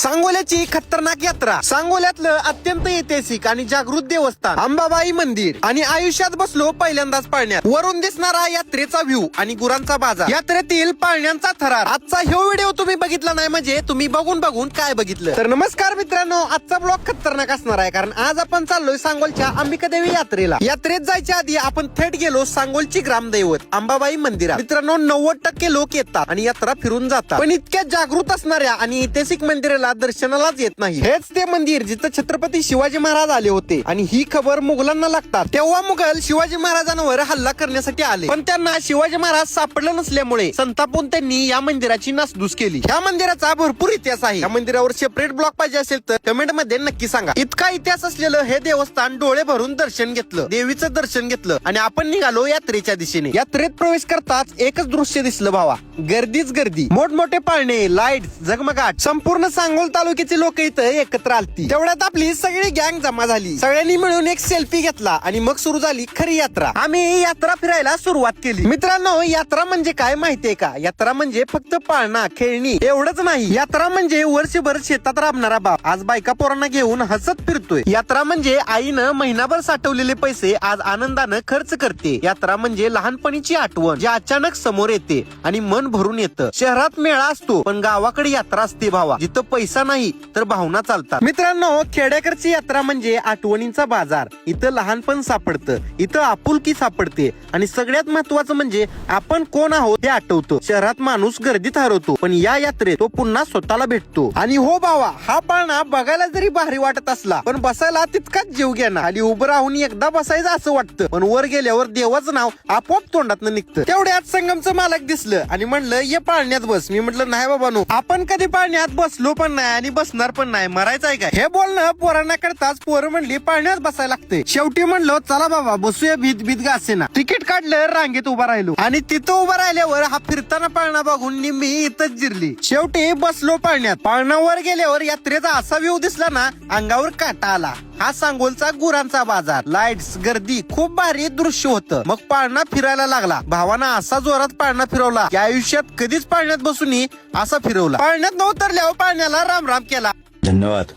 सांगोल्याची खतरनाक यात्रा, सांगोल्यातलं अत्यंत ऐतिहासिक आणि जागृत देवस्थान अंबाबाई मंदिर आणि आयुष्यात बसलो पहिल्यांदाच पाळण्यात, वरून दिसणारा यात्रेचा व्ह्यू आणि गुरांचा बाजार, यात्रेतील पाळण्यांचा थरार. आजचा हे व्हिडिओ तुम्ही बघितला नाही म्हणजे तुम्ही बघून काय बघितलं. तर नमस्कार मित्रांनो, आजचा ब्लॉग खतरनाक असणार आहे कारण आज आपण चाललोय सांगोलच्या अंबिकादेवी यात्रेला. यात्रेत जायच्या आधी आपण थेट गेलो सांगोलची ग्रामदैवत अंबाबाई मंदिरात. मित्रांनो 90% लोक येतात आणि यात्रा फिरून जातात, पण इतक्या जागृत असणाऱ्या आणि ऐतिहासिक मंदिराला दर्शनालाच येत नाही. हेच ते मंदिर जिथं छत्रपती शिवाजी महाराज आले होते आणि ही खबर मुघलांना लागतात. तेव्हा मुघल शिवाजी महाराजांवर हल्ला करण्यासाठी आले, पण त्यांना शिवाजी महाराज सापडले नसल्यामुळे संतापून त्यांनी या मंदिराची नासधूस केली. या मंदिराचा भरपूर इतिहास आहे. या मंदिरावर सेपरेट ब्लॉग पाहिजे असेल तर कमेंट मध्ये नक्की सांगा. इतका इतिहास असलेलं हे देवस्थान डोळे भरून दर्शन घेतलं, देवीचं दर्शन घेतलं आणि आपण निघालो यात्रेच्या दिशेने. यात्रेत प्रवेश करताच एकच दृश्य दिसलं भावा, गर्दीच गर्दी, मोठमोठे पाळणे, लाईट्स, झगमगाट. संपूर्ण सांगोल तालुक्याचे लोक इथं एकत्र आलती. तेवढ्यात आपली सगळी गँग जमा झाली. सगळ्यांनी मिळून एक सेल्फी घेतला आणि मग सुरू झाली खरी यात्रा. आम्ही यात्रा फिरायला सुरुवात केली. मित्रांनो यात्रा म्हणजे काय माहितीये का? यात्रा म्हणजे फक्त पाळणा खेळणी एवढंच नाही. यात्रा म्हणजे वर्षभर शेतात राबणारा बाप आज बायका पोरांना घेऊन हसत फिरतोय. यात्रा म्हणजे आईनं महिनाभर साठवलेले पैसे आज आनंदानं खर्च करते. यात्रा म्हणजे लहानपणीची आठवण जी अचानक समोर येते आणि मन भरून येतं. शहरात मेळा असतो पण गावाकडे यात्रा असते भावा, जिथं पैसा नाही तर भावना चालतात. मित्रांनो खेड्याकडची यात्रा म्हणजे आठवणींचा बाजार. इथं लहानपण सापडतं, इथं आपुलकी सापडते आणि सगळ्यात महत्वाचं म्हणजे आपण कोण आहोत हे आठवतं. शहरात माणूस गर्दीत हरवतो पण या यात्रेत तो पुन्हा स्वतःला भेटतो. आणि हो भावा, हा पाळणा बघायला जरी भारी वाटत असला पण बसायला तितकाच जीव घेणार. खाली उभं राहून एकदा बसायचं असं वाटतं, पण वर गेल्यावर देवाचं नाव आपोआप तोंडातनं निघतं. तेवढ्यात संगमचं मालक दिसलं आणि म्हणलं ये पाळण्यात बस. मी म्हटलं नाही बाबा नो, आपण कधी पाळण्यात बसलो पण नाही आणि बसणार पण नाही, मरायचं आहे काय? हे बोलणं पोरांना करताच पोरं म्हणली पाळण्यात बसायला लागते. शेवटी म्हणलं चला बाबा बसूया, भीत घासे ना. तिकीट काढलं, रांगेत उभा राहिलो आणि तिथं उभा राहिल्यावर हा फिरताना पाळणा बघून मी इथंच जिरली. शेवटी बसलो पाळण्यात. पाळणावर गेल्यावर यात्रेचा असा व्ह्यू दिसला ना, अंगावर काटा आला. हा सांगोलचा गुरांचा बाजार, लाईट्स, गर्दी, खूप भारी दृश्य होतं. मग पाळणा फिरायला लागला. भावाना असा जोरात पाळणा फिरवला की आयुष्यात कधीच पाळण्यात बसून असा फिरवला. पाळण्यात न उतरल्यावर पाळण्याला राम राम केला. धन्यवाद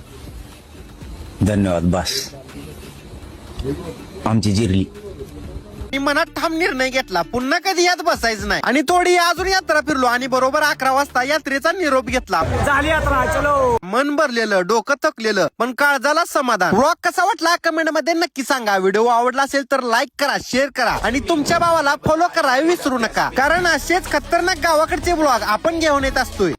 धन्यवाद, बस आमची जिरली. मी मनात ठाम निर्णय घेतला, पुन्हा कधी यात बसायचं नाही. आणि थोडी अजून यात्रा फिरलो आणि बरोबर 11 वाजता यात्रेचा निरोप घेतला. झाली यात्रा, चलो. मन भरलेलं, डोकं थकलेलं पण काळजाला समाधान. ब्लॉग कसा वाटला कमेंट मध्ये नक्की सांगा. व्हिडिओ आवडला असेल तर लाईक करा, शेअर करा आणि तुमच्या भावाला फॉलो करा विसरू नका, कारण असेच खतरनाक गावाकडचे ब्लॉग आपण घेऊन येत असतोय.